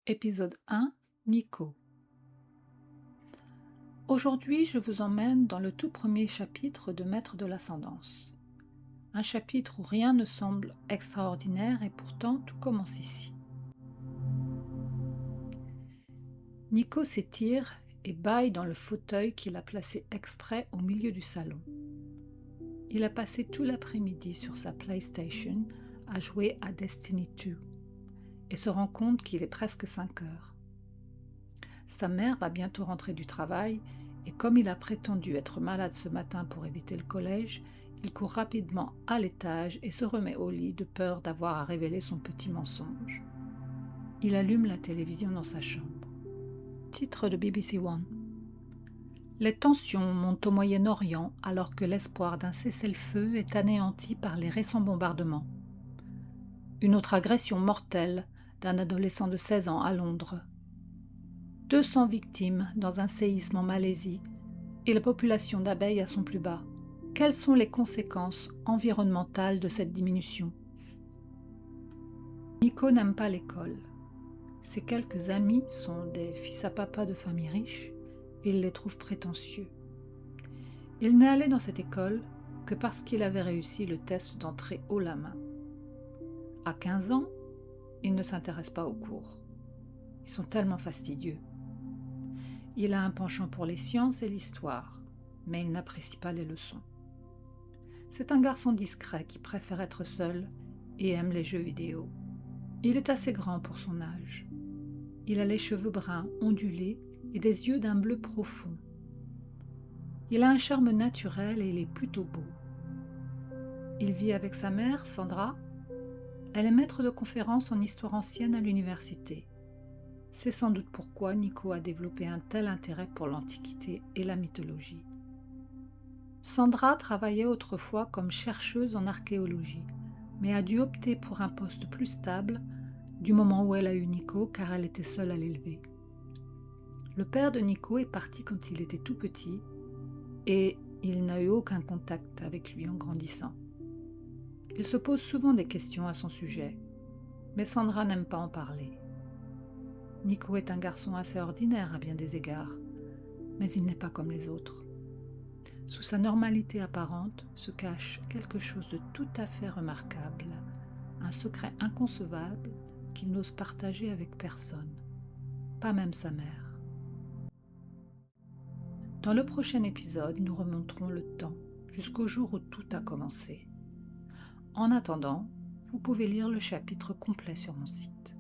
Épisode 1, Nico. Aujourd'hui, je vous emmène dans le tout premier chapitre de Maître de l'Ascendance. Un chapitre où rien ne semble extraordinaire et pourtant tout commence ici. Nico s'étire et bâille dans le fauteuil qu'il a placé exprès au milieu du salon. Il a passé tout l'après-midi sur sa PlayStation à jouer à Destiny 2 et se rend compte qu'il est presque 5 heures. Sa mère va bientôt rentrer du travail et comme il a prétendu être malade ce matin pour éviter le collège, il court rapidement à l'étage et se remet au lit de peur d'avoir à révéler son petit mensonge. Il allume la télévision dans sa chambre. Titre de BBC One. Les tensions montent au Moyen-Orient alors que l'espoir d'un cessez-le-feu est anéanti par les récents bombardements. Une autre agression mortelle d'un adolescent de 16 ans à Londres. 200 victimes dans un séisme en Malaisie et la population d'abeilles à son plus bas. Quelles sont les conséquences environnementales de cette diminution? Nico n'aime pas l'école. Ses quelques amis sont des fils à papa de famille riche et il les trouve prétentieux. Il n'est allé dans cette école que parce qu'il avait réussi le test d'entrée haut la main. À 15 ans, il ne s'intéresse pas aux cours. Ils sont tellement fastidieux. Il a un penchant pour les sciences et l'histoire, mais il n'apprécie pas les leçons. C'est un garçon discret qui préfère être seul et aime les jeux vidéo. Il est assez grand pour son âge. Il a les cheveux bruns ondulés et des yeux d'un bleu profond. Il a un charme naturel et il est plutôt beau. Il vit avec sa mère, Sandra. Elle est maître de conférences en histoire ancienne à l'université. C'est sans doute pourquoi Nico a développé un tel intérêt pour l'Antiquité et la mythologie. Sandra travaillait autrefois comme chercheuse en archéologie, mais a dû opter pour un poste plus stable du moment où elle a eu Nico car elle était seule à l'élever. Le père de Nico est parti quand il était tout petit et il n'a eu aucun contact avec lui en grandissant. Il se pose souvent des questions à son sujet, mais Sandra n'aime pas en parler. Nico est un garçon assez ordinaire à bien des égards, mais il n'est pas comme les autres. Sous sa normalité apparente se cache quelque chose de tout à fait remarquable, un secret inconcevable qu'il n'ose partager avec personne, pas même sa mère. Dans le prochain épisode, nous remonterons le temps jusqu'au jour où tout a commencé. En attendant, vous pouvez lire le chapitre complet sur mon site.